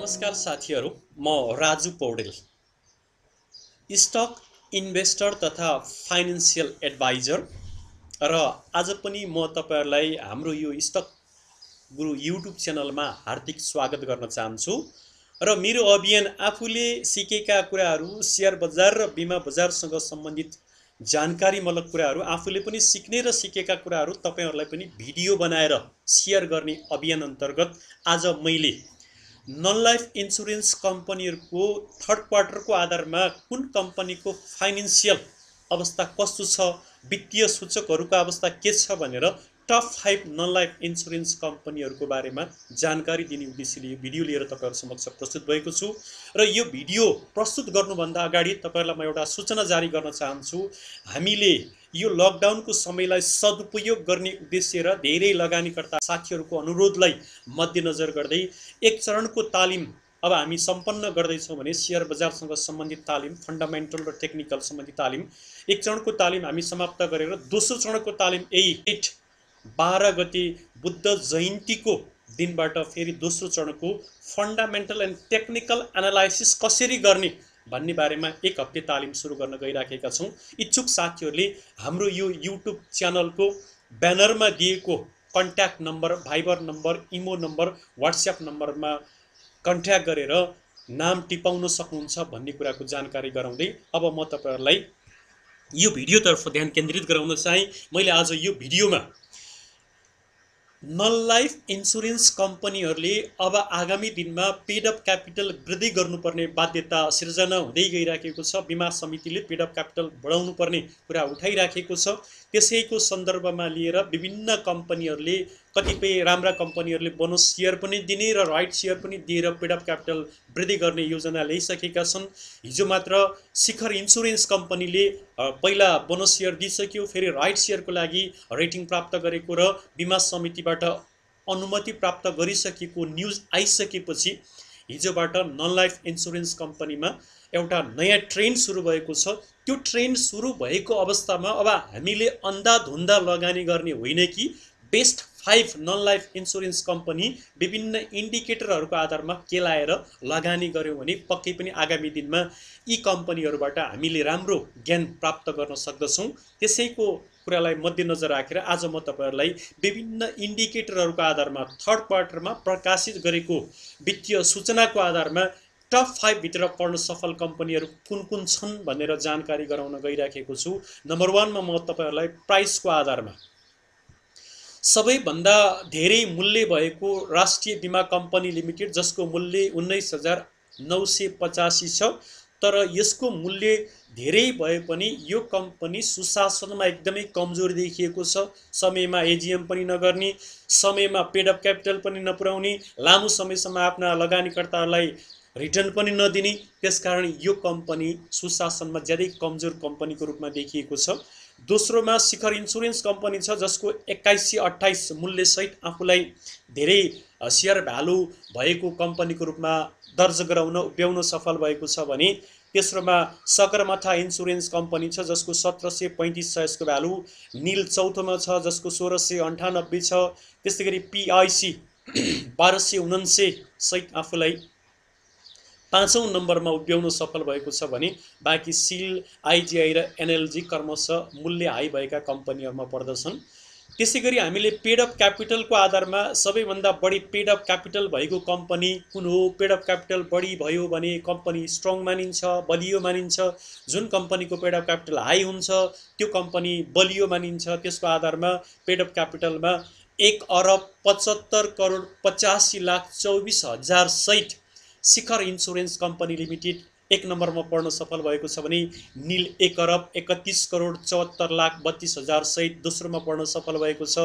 नमस्कार साथीहरू, म राजु पौडेल, स्टक इन्भेस्टर तथा फाइनेन्सियल एडभाइजर र आज पनि म तपाईहरुलाई हाम्रो यो स्टक गुरु युट्युब च्यानलमा हार्दिक स्वागत गर्न चाहन्छु र मेरो अभियान आफूले सिकेका कुराहरू शेयर बजार र बीमा बजारसँग सम्बन्धित जानकारीमूलक कुराहरू आफूले पनि सिक्ने र सिकेका कुराहरू तपाईहरुलाई पनि भिडियो बनाएर शेयर गर्ने अभियान अन्तर्गत आज मैले नन लाइफ इन्सुरेन्स कम्पनीहरुको थर्ड क्वार्टरको आधारमा कुन कम्पनीको फाइनेन्शियल अवस्था कस्तो छ, वित्तीय सूचकहरुको अवस्था के छ भनेर टप 5 नन लाइफ इन्सुरेन्स कम्पनीहरुको बारेमा जानकारी दिने उद्देश्यले यो भिडियो लिएर तपाईहरु समक्ष प्रस्तुत भएको छु र यो भिडियो प्रस्तुत गर्नुभन्दा अगाडि तपाईहरुलाई म एउटा सूचना जारी गर्न चाहन्छु। हामीले यो लकडाउनको समयलाई सदुपयोग गर्ने उद्देश्य र धेरै लगानीकर्ता साथीहरुको अनुरोधलाई मध्यनजर गर्दै एक चरणको तालिम अब हामी सम्पन्न गर्दैछौं भने शेयर बजारसँग सम्बन्धित तालिम, फन्डामेन्टल र टेक्निकल सम्बन्धित तालिम एक चरणको तालिम हामी समाप्त गरेर दोस्रो चरणको तालिम यही 12 गते बुद्ध जयन्तीको दिनबाट फेरि दोस्रो चरणको फन्डामेन्टल एन्ड टेक्निकल एनालाइसिस कसरी गर्ने भन्ने बारेमा एक हप्ते तालिम सुरु गर्न गइराखेका छौं। इच्छुक साथीहरुले हाम्रो यो युट्युब च्यानलको ब्यानरमा दिएको कन्ट्याक्ट नम्बर, भाइबर नम्बर, इमो नम्बर, व्हाट्सएप नम्बरमा कन्ट्याक्ट गरेर नाम टिपाउन सक्नुहुन्छ भन्ने कुराको जानकारी गराउँदै अब म तपाईहरुलाई यो भिडियोतर्फ ध्यान केन्द्रित गराउन चाहे। मैले आज यो भिडियोमा नन लाइफ इन्सुरेन्स कम्पनीहरुले अब आगामी दिनमा पेड अप क्यापिटल वृद्धि गर्नुपर्ने बाध्यता सिर्जना हुँदै गइराखेको छ। बीमा समितिले पेड अप क्यापिटल बढाउनु पर्ने कुरा उठाइराखेको छ। त्यसैको सन्दर्भमा लिएर विभिन्न कम्पनीहरुले कतिपय राम्रा कम्पनीहरुले बोनस शेयर पनि दिने र राइट शेयर पनि दिएर पेड अप क्यापिटल वृद्धि गर्ने योजना ल्याइसकेका छन्। हिजो मात्र शिखर इन्सुरेन्स कम्पनीले पहिला बोनस शेयर दिइसक्यो, फेरि राइट शेयरको लागि रेटिङ प्राप्त गरेको र बीमा समितिबाट अनुमति प्राप्त गरिसकेको न्यूज आइसकेपछि हिजोबाट नन लाइफ इन्सुरेन्स कम्पनीमा एउटा नयाँ ट्रेन्ड सुरु भएको छ। त्यो ट्रेन्ड सुरु भएको अवस्थामा अब हामीले अन्धाधुन्दा लगानी गर्ने होइन कि best 5 non life insurance company विभिन्न इन्डिकेटरहरुको आधारमा केलाएर लगानी गर्यौं भने पक्कै पनि आगामी दिनमा यी कम्पनीहरुबाट हामीले राम्रो ज्ञान प्राप्त गर्न सक्दछौं। त्यसैको कुरालाई मध्यनजर राखेर आज म तपाईहरुलाई विभिन्न इन्डिकेटरहरुको आधारमा थर्ड क्वार्टरमा प्रकाशित गरेको वित्तीय सूचनाको आधारमा टप 5 भित्र पर्न सफल कम्पनीहरु कुन छन् भनेर जानकारी गराउन गइराखेको छु। नम्बर 1 मा म तपाईहरुलाई प्राइसको आधारमा सबैभन्दा धेरै मूल्य भएको राष्ट्रिय बीमा कम्पनी लिमिटेड, जसको मूल्य 19,985 छ, तर यसको मूल्य धेरै भए पनि यो कम्पनी सुशासनमा एकदमै कमजोर देखिएको छ। समयमा एजीएम पनि नगर्ने, समयमा पेड अप क्यापिटल पनि नपुर्याउने, लामो समयसम्म आफ्ना लगानीकर्ताहरूलाई रिटर्न पनि नदिने, त्यसकारण यो कम्पनी सुशासनमा ज्यादै कमजोर कम्पनीको रूपमा देखिएको छ। दोस्रोमा शिखर इन्सुरेन्स कम्पनी छ, जसको 2128 मूल्य सहित आफूलाई धेरै शेयर भ्यालु भएको कम्पनीको रूपमा दर्ज गराउन उभ्याउन सफल भएको छ भने तेस्रोमा सगरमाथा इन्सुरेन्स कम्पनी छ, जसको 1735 छ यसको भ्यालु। नील चौथोमा छ, जसको 1698 छ। त्यसैगरी पीआईसी 1279 सहित आफूलाई 5औं नम्बरमा उभ्याउन सफल भएको छ भने बाँकी सिल, आईजीआई र एनएलजी क्रमशः मूल्य हाई भएका कम्पनीहरुमा पर्दछन्। त्यसैगरी हामीले पेड अप क्यापिटलको आधारमा सबैभन्दा बढी पेड अप क्यापिटल भएको कम्पनी कुन हो, पेड अप क्यापिटल बढी भयो भने कम्पनी स्ट्रङ मानिन्छ, बलियो मानिन्छ। जुन कम्पनीको पेड अप क्यापिटल हाई हुन्छ त्यो कम्पनी बलियो मानिन्छ। त्यसको आधारमा पेड अप क्यापिटलमा 1,75,85,24,000 सहित शिखर इन्सुरेन्स कम्पनी लिमिटेड एक नम्बरमा पर्न सफल भएको छ भने नील 1,31,74,32,000 सहित दोस्रोमा पर्न सफल भएको छ।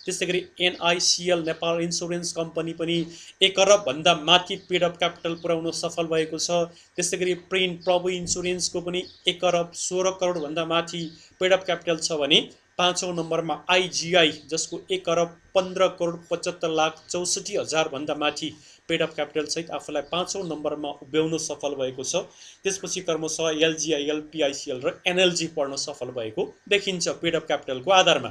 त्यसैगरी एनआईसीएल नेपाल इन्सुरेन्स कम्पनी पनि 1 अरब भन्दा माथि पेड अप क्यापिटल पुर्याउन सफल भएको छ। त्यसैगरी प्रिन्ट प्रभु इन्सुरेन्सको पनि 1 अरब 16 करोड भन्दा माथि पेड अप क्यापिटल छ भने 5औं नम्बरमा आईजीआई, जसको 1 अरब 15,75,64,000 भन्दा माथि पेड अप क्यापिटल सहित आफूलाई 5औं नम्बरमा उभ्याउन सफल भएको छ। त्यसपछि क्रमशः एलजीआईएल, पीआईसीएल र एनएलजी पर्न सफल भएको देखिन्छ पेड अप क्यापिटलको आधारमा।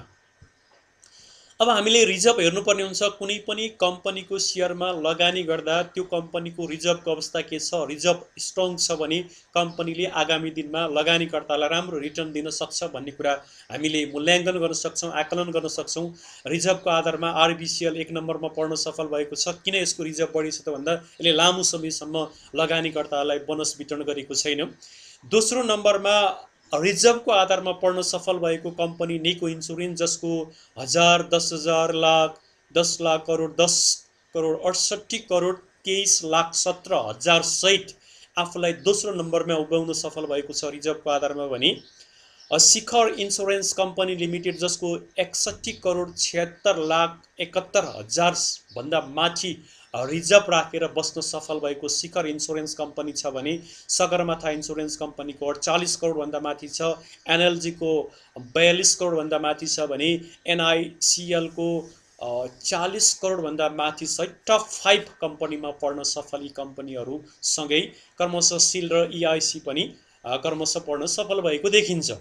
अब हामीले रिजर्भ हेर्नुपर्ने हुन्छ। कुनै पनि कम्पनीको सेयरमा लगानी गर्दा त्यो कम्पनीको रिजर्भको अवस्था के छ, रिजर्भ स्ट्रङ छ भने कम्पनीले आगामी दिनमा लगानीकर्तालाई राम्रो रिटर्न दिन सक्छ भन्ने कुरा हामीले मूल्याङ्कन गर्न सक्छौँ, आकलन गर्न सक्छौँ। रिजर्भको आधारमा आरबिसिएल 1 नम्बरमा पढ्न सफल भएको छ। किन यसको रिजर्भ बढी छ त भन्दा यसले लामो समयसम्म लगानीकर्तालाई बोनस वितरण गरेको छैन। दोस्रो नम्बरमा रिजर्भको आधारमा पढ्न सफल भएको कम्पनी नेको इन्सुरेन्स, जसको 1000, 10,000, लाख, 10 लाख करोड, 10 करोड, 68 करोड, 23 लाख 17,000 सहित आफूलाई दोस्रो नम्बरमा उभ्याउन सफल भएको छ रिजर्भको आधारमा भने शिखर इन्सुरेन्स कम्पनी लिमिटेड, जसको 61 करोड 76 लाख 71,000 भन्दा माथि रिजर्भ राखेर बस्न सफल भएको शिखर इन्सुरेन्स कम्पनी छ भने सगरमाथा इन्सुरेन्स कम्पनीको 48 करोड भन्दा माथि छ, एनएलजीको 42 करोड भन्दा माथि छ भने एनआइसिएलको 40 करोड भन्दा माथि सहित टप 5 कम्पनीमा पढ्न सफल यी कम्पनीहरूसँगै क्रमशः सिल र इआइसी पनि क्रमशः पढ्न सफल भएको देखिन्छ।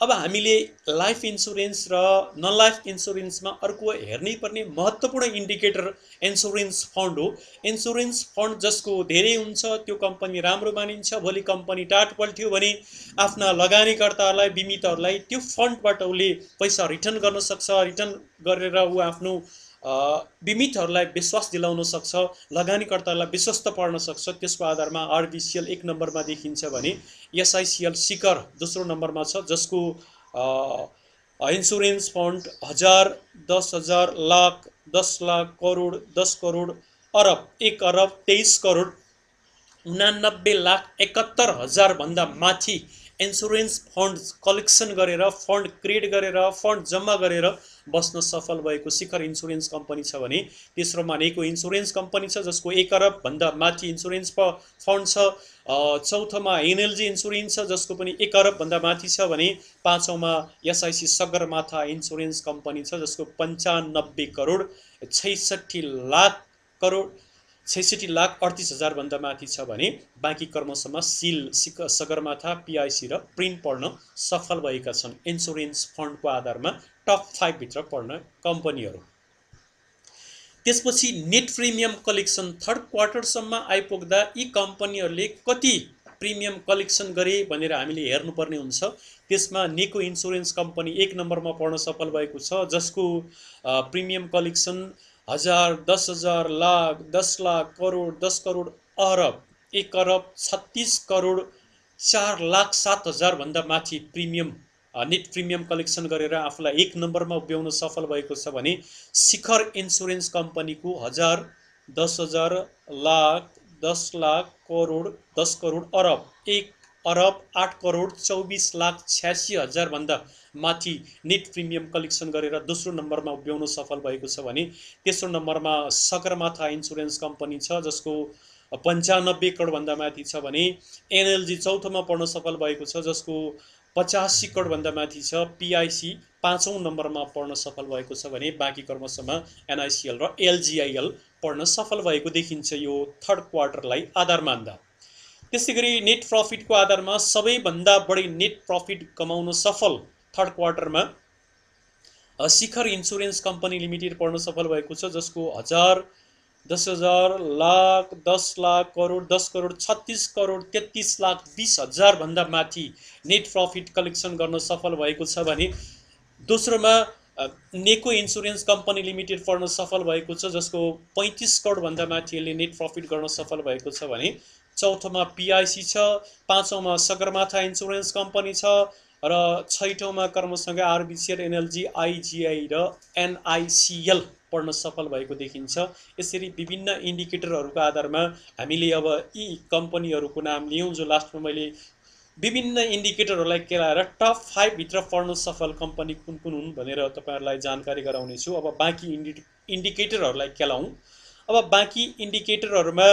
अब हामीले लाइफ इन्सुरेन्स र नन लाइफ इन्सुरेन्समा अर्को हेर्नै पर्ने महत्त्वपूर्ण इन्डिकेटर इन्सुरेन्स फन्ड हो। इन्सुरेन्स फन्ड जसको धेरै हुन्छ त्यो कम्पनी राम्रो मानिन्छ। भोलि कम्पनी टाट पल्ट्यो भने आफ्ना लगानीकर्ताहरूलाई, बिमितहरूलाई त्यो फन्डबाट उसले पैसा रिटर्न गर्न सक्छ। रिटर्न गरेर ऊ आफ्नो बिमितहरूलाई विश्वास दिलाउन सक्छ, लगानीकर्तालाई विश्वस्त पार्न सक्छ। त्यसको आधारमा आरबिसिएल 1 नम्बरमा देखिन्छ भने एसआइसिएल शिखर दोस्रो नम्बरमा छ, जसको इन्सुरेन्स फन्ड 1000, 10,000, लाख, 10 लाख, करोड, 10 करोड, अरब, 1 अरब 23 करोड 89 लाख 71,000 भन्दा माथि इन्सुरेन्स फन्ड कलेक्सन गरेर, फन्ड क्रिएट गरेर, फन्ड जम्मा गरेर बस्न सफल भएको शिखर इन्सुरेन्स कम्पनी छ भने तेस्रोमा नेको इन्सुरेन्स कम्पनी छ, जसको 1 अरब भन्दा माथि इन्सुरेन्स फन्ड छ। चौथोमा एनएलजी इन्सुरेन्स छ, जसको पनि 1 अरब भन्दा माथि छ भने पाँचौँमा एसआइसी सगरमाथा इन्सुरेन्स कम्पनी छ, जसको 95 करोड 66 लाख करोड 66 लाख 38,000 भन्दा माथि छ भने बाँकी क्रमशःमा सिल, सगरमाथा, पिआइसी र प्रिन्ट पढ्न सफल भएका छन् इन्सुरेन्स फन्डको आधारमा टप 5 भित्र पढ्न कम्पनीहरू। त्यसपछि नेट प्रिमियम कलेक्सन थर्ड क्वार्टरसम्म आइपुग्दा यी कम्पनीहरूले कति प्रिमियम कलेक्सन गरे भनेर हामीले हेर्नुपर्ने हुन्छ। त्यसमा नेको इन्सुरेन्स कम्पनी 1 नम्बरमा पढ्न सफल भएको छ, जसको प्रिमियम कलेक्सन 1000, 10,000, लाख, 10 लाख, करोड, 10 करोड, अरब, 1 अरब 36 करोड 4 लाख 7,000 भन्दा माथि प्रिमियम नेट प्रिमियम कलेक्सन गरेर आफूलाई 1 नम्बरमा उभ्याउन सफल भएको छ भने शिखर इन्सुरेन्स कम्पनीको 1000, 10,000, लाख, 10 लाख, करोड, 10 करोड, अरब, 1 अरब 8 करोड 24 लाख 86,000 भन्दा माथि नेट प्रिमियम कलेक्सन गरेर दोस्रो नम्बरमा उभ्याउन सफल भएको छ भने तेस्रो नम्बरमा सगरमाथा इन्सुरेन्स कम्पनी छ, जसको 95 करोड भन्दा माथि छ भने एनएलजी चौथोमा पढ्न सफल भएको छ, जसको 85 करोड भन्दा माथि छ। पिआइसी पाँचौँ नम्बरमा पढ्न सफल भएको छ भने बाँकी क्रमशःमा एनआइसिएल र एलजिआइएल पढ्न सफल भएको देखिन्छ यो थर्ड क्वार्टरलाई आधार मान्दा। त्यसै गरी नेट प्रफिटको आधारमा सबैभन्दा बढी नेट प्रफिट कमाउन सफल थर्ड क्वार्टरमा शिखर इन्सुरेन्स कम्पनी लिमिटेड पढ्न सफल भएको छ, जसको 1000, 10,000, लाख, 10 लाख, करोड, 10 करोड, 36 करोड 33 लाख 20,000 भन्दा माथि नेट प्रफिट कलेक्सन गर्न सफल भएको छ भने दोस्रोमा नेको इन्सुरेन्स कम्पनी लिमिटेड पढ्न सफल भएको छ, जसको 35 करोड भन्दा माथि यसले नेट प्रफिट गर्न सफल भएको छ भने चौथोमा पिआइसी छ, पाँचौँमा सगरमाथा इन्सुरेन्स कम्पनी छ र छैठौँमा क्रमसँगै आरबिसिएल, एनएलजी, आइजिआई र एनआइसिएल पढ्न सफल भएको देखिन्छ। यसरी विभिन्न इन्डिकेटरहरूका आधारमा हामीले अब यी कम्पनीहरूको नाम लियौँ, जो लास्टमा मैले विभिन्न इन्डिकेटरहरूलाई केलाएर टप 5 भित्र पढ्न सफल कम्पनी कुन कुन हुन् भनेर तपाईँहरूलाई जानकारी गराउनेछु। अब बाँकी इन्डिकेटरहरूलाई केलाउँ। अब बाँकी इन्डिकेटरहरूमा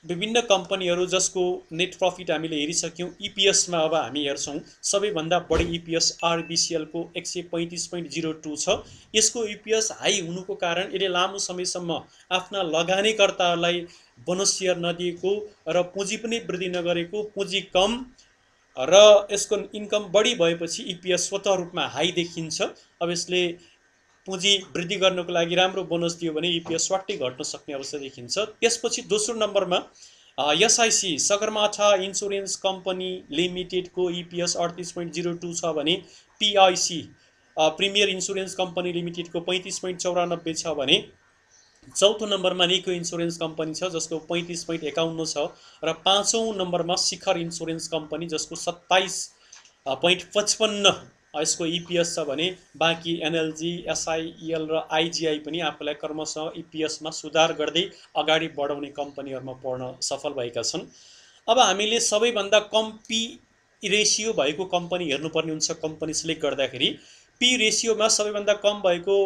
विभिन्न कम्पनीहरू जसको नेट प्रफिट हामीले हेरिसक्यौँ। इपिएसमा अब हामी हेर्छौँ। सबैभन्दा बढी इपिएस आरबिसिएलको 135.02 छ। यसको इपिएस हाई हुनुको कारण यसले लामो समयसम्म आफ्ना लगानीकर्ताहरूलाई बोनस सेयर नदिएको र पुँजी पनि वृद्धि नगरेको, पुँजी कम र यसको इन्कम बढी भएपछि इपिएस स्वतः रूपमा हाई देखिन्छ। अब यसले पुँजी वृद्धि गर्नको लागि राम्रो बोनस दियो भने इपिएस स्वाट्टै घट्न सक्ने अवस्था देखिन्छ। त्यसपछि दोस्रो नम्बरमा एसआइसी सगरमाथा इन्सुरेन्स कम्पनी लिमिटेडको इपिएस 38.02 छ भने पिआइसी प्रिमियर इन्सुरेन्स कम्पनी लिमिटेडको 35.94 छ भने चौथो नम्बरमा निको इन्सुरेन्स कम्पनी छ जसको 35.51 छ र पाँचौँ नम्बरमा शिखर इन्सुरेन्स कम्पनी जसको 27.55 यसको इपिएस छ भने बाँकी एनएलजी एसआइएल र आइजिआई पनि आफूलाई क्रमशः इपिएसमा सुधार गर्दै अगाडि बढाउने कम्पनीहरूमा पर्न सफल भएका छन्। अब हामीले सबैभन्दा कम पी रेसियो भएको कम्पनी हेर्नुपर्ने हुन्छ। कम्पनी सिलेक्ट गर्दाखेरि पी रेसियोमा सबैभन्दा कम भएको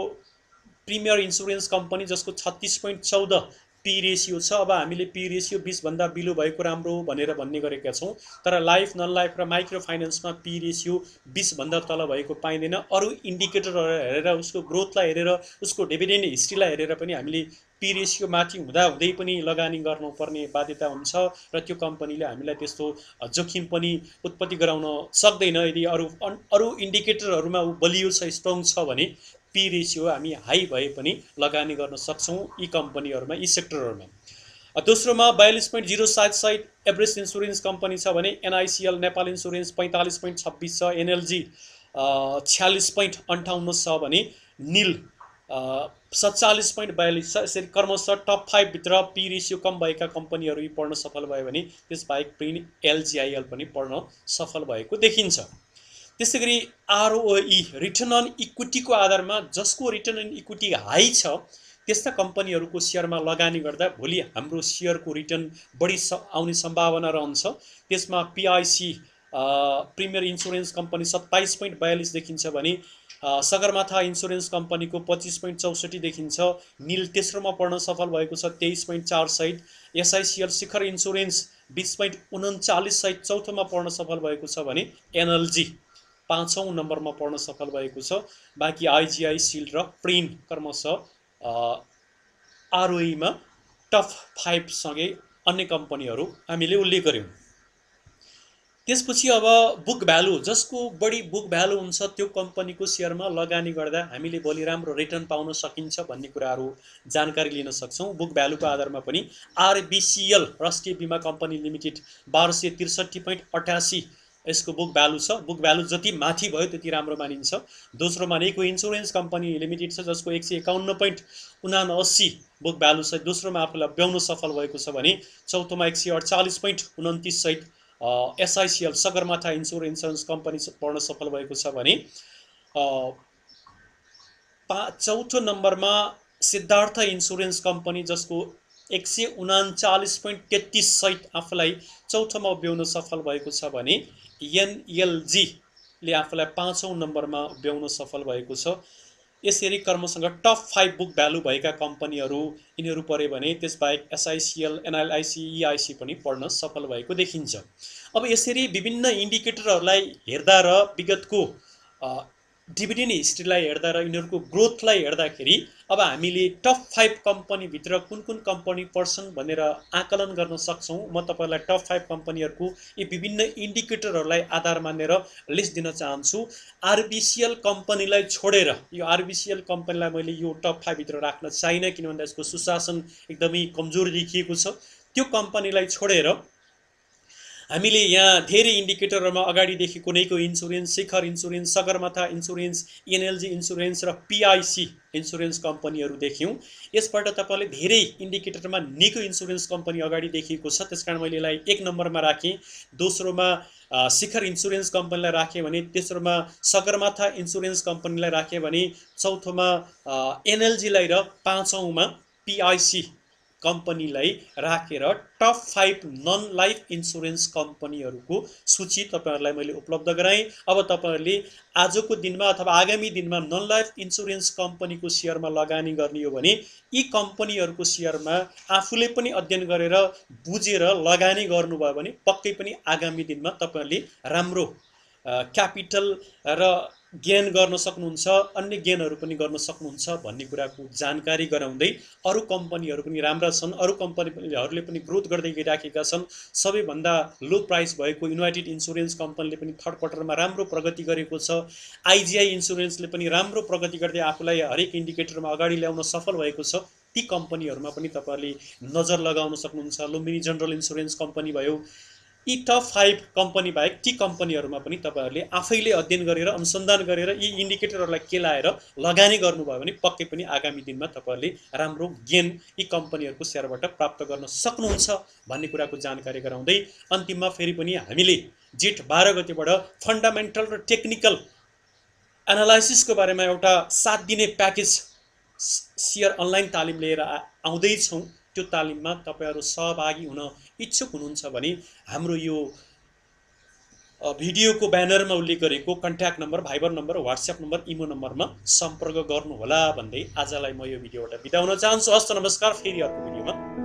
प्रिमियर इन्सुरेन्स कम्पनी जसको 36.14 पी रेसियो छ। अब हामीले पी रेसियो 20 भन्दा बिलो भएको राम्रो भनेर भन्ने गरेका छौँ, तर लाइफ नन लाइफ र माइक्रो फाइनेन्समा पी रेसियो 20 भन्दा तल भएको पाइँदैन। अरू इन्डिकेटरहरू हेरेर उसको ग्रोथलाई हेरेर उसको डिभिडेन्ड हिस्ट्रीलाई हेरेर पनि हामीले पी रेसियो माथि हुँदाहुँदै पनि लगानी गर्नुपर्ने बाध्यता हुन्छ र त्यो कम्पनीले हामीलाई त्यस्तो जोखिम पनि उत्पत्ति गराउन सक्दैन। यदि अरू इन्डिकेटरहरूमा ऊ बलियो छ, स्ट्रङ छ भने पी रेसियो हामी हाई भए पनि लगानी गर्न सक्छौँ यी कम्पनीहरूमा, यी सेक्टरहरूमा। दोस्रोमा 42.07 एभरेस्ट इन्सुरेन्स कम्पनी छ भने एनआइसिएल नेपाल इन्सुरेन्स 45.26 छ, एनएलजी 46.58 छ भने निल 47.42 छ। यसरी क्रमशः टप 5 भित्र पी रेसियो कम भएका कम्पनीहरू पढ्न सफल भयो भने त्यसबाहेक प्रिन एलजिआइएल पनि पढ्न सफल भएको देखिन्छ। त्यसै गरी आरओई रिटर्न अन इक्विटीको आधारमा जसको रिटर्न अन इक्विटी हाई छ त्यस्ता कम्पनीहरूको सेयरमा लगानी गर्दा भोलि हाम्रो सेयरको रिटर्न बढी आउने सम्भावना रहन्छ। त्यसमा पिआइसी प्रिमियर इन्सुरेन्स कम्पनी 27.42 देखिन्छ भने सगरमाथा इन्सुरेन्स कम्पनीको 25.64 देखिन्छ। निल तेस्रोमा पढ्न सफल भएको छ 23.47। एसआइसिएल शिखर इन्सुरेन्स 20.39 चौथोमा पढ्न सफल भएको छ भने एनएलजी पाँचौँ नम्बरमा पढ्न सफल भएको छ। बाँकी आइजिआई सिल र प्रिन क्रमशः आरओईमा टप 5 सँगै अन्य कम्पनीहरू हामीले उल्लेख गर्यौँ। त्यसपछि अब बुक भ्यालु, जसको बढी बुक भ्यालु हुन्छ त्यो कम्पनीको सेयरमा लगानी गर्दा हामीले भोलि राम्रो रिटर्न पाउन सकिन्छ भन्ने कुराहरू जानकारी लिन सक्छौँ। बुक भ्यालुको आधारमा पनि आरबिसिएल राष्ट्रिय बिमा कम्पनी लिमिटेड 1263.88 यसको बुक भ्यालु छ। बुक भ्यालु जति माथि भयो त्यति राम्रो मानिन्छ। दोस्रोमा निको इन्सुरेन्स कम्पनी लिमिटेड छ जसको 151.79 बुक भ्यालु छ, दोस्रोमा आफूलाई ब्याउन सफल भएको छ भने चौथोमा 148.29 एसआइसिएल सगरमाथा इन्सुरेन्स कम्पनी पढ्न सफल भएको छ भने चौथो नम्बरमा सिद्धार्थ इन्सुरेन्स कम्पनी जसको 139.33 आफूलाई चौथोमा ब्याउन सफल भएको छ भने एनएलजीले आफूलाई पाँचौँ नम्बरमा ब्याउन सफल भएको छ। यसरी क्रमसँग टप 5 बुक भ्यालु भएका कम्पनीहरू यिनीहरू परे भने त्यसबाहेक एसआइसिएल एनएलआइसी इआइसी पनि पढ्न सफल भएको देखिन्छ। अब यसरी विभिन्न इन्डिकेटरहरूलाई हेर्दा र विगतको डिभिडेन्ड हिस्ट्रीलाई हेर्दा र यिनीहरूको ग्रोथलाई हेर्दाखेरि अब हामीले टप 5 कम्पनीभित्र कुन कुन कम्पनी पर्छन् भनेर आकलन गर्न सक्छौँ। म तपाईँलाई टप 5 कम्पनीहरूको यी विभिन्न इन्डिकेटरहरूलाई आधार मानेर लिस्ट दिन चाहन्छु। आरबिसिएल कम्पनीलाई छोडेर, यो आरबिसिएल कम्पनीलाई मैले यो टप 5 भित्र राख्न चाहिनँ किनभने यसको सुशासन एकदमै कमजोर देखिएको छ। त्यो कम्पनीलाई छोडेर हामीले यहाँ धेरै इन्डिकेटरहरूमा अगाडि देखेको Neco insurance, Shikhar insurance, Sagarmatha insurance, NLG insurance र पिआइसी इन्सुरेन्स कम्पनीहरू देख्यौँ। यसबाट तपाईँले धेरै इन्डिकेटरमा निको इन्सुरेन्स कम्पनी अगाडि देखिएको छ, त्यसकारण मैले यसलाई 1 नम्बरमा राखेँ। दोस्रोमा शिखर इन्सुरेन्स कम्पनीलाई राखेँ भने तेस्रोमा सगरमाथा इन्सुरेन्स कम्पनीलाई राखेँ भने चौथोमा एनएलजीलाई र पाँचौँमा पिआइसी कम्पनीलाई राखेर टप 5 नन लाइफ इन्सुरेन्स कम्पनीहरूको सूची तपाईँहरूलाई मैले उपलब्ध गराएँ। अब तपाईँहरूले आजको दिनमा अथवा आगामी दिनमा नन लाइफ इन्सुरेन्स कम्पनीको सेयरमा लगानी गर्ने हो भने यी कम्पनीहरूको सेयरमा आफूले पनि अध्ययन गरेर बुझेर लगानी गर्नुभयो भने पक्कै पनि आगामी दिनमा तपाईँहरूले राम्रो क्यापिटल र गेन गर्न सक्नुहुन्छ, अन्य गेनहरू पनि गर्न सक्नुहुन्छ भन्ने कुराको जानकारी गराउँदै अरू कम्पनीहरू पनि राम्रा छन्, अरू कम्पनीहरूले पनि ग्रोथ गर्दै गइराखेका छन्। सबैभन्दा लो प्राइस भएको युनाइटेड इन्सुरेन्स कम्पनीले पनि थर्ड क्वार्टरमा राम्रो प्रगति गरेको छ। आइजिआई इन्सुरेन्सले पनि राम्रो प्रगति गर्दै आफूलाई हरेक इन्डिकेटरमा अगाडि ल्याउन सफल भएको छ। ती कम्पनीहरूमा पनि तपाईँहरूले नजर लगाउन सक्नुहुन्छ। लुम्बिनी जनरल इन्सुरेन्स कम्पनी भयो, यी टप 5 कम्पनी बाहेक ती कम्पनीहरूमा पनि तपाईँहरूले आफैले अध्ययन गरेर अनुसन्धान गरेर यी इन्डिकेटरहरूलाई केलाएर लगानी गर्नुभयो भने पक्कै पनि आगामी दिनमा तपाईँहरूले राम्रो गेन यी कम्पनीहरूको सेयरबाट प्राप्त गर्न सक्नुहुन्छ भन्ने कुराको जानकारी गराउँदै अन्तिममा फेरि पनि हामीले जेठ 12 गतेबाट फन्डामेन्टल र टेक्निकल एनालाइसिसको बारेमा एउटा 7 दिने प्याकेज सेयर अनलाइन तालिम लिएर आउँदैछौँ। त्यो तालिममा तपाईँहरू सहभागी हुन इच्छुक हुनुहुन्छ भने हाम्रो यो भिडियोको ब्यानरमा उल्लेख गरेको contact number, Viber number, WhatsApp number, imo नम्बरमा सम्पर्क गर्नुहोला भन्दै आजलाई म यो भिडियोबाट बिदा हुन चाहन्छु। हस्त नमस्कार, फेरि अर्को भिडियोमा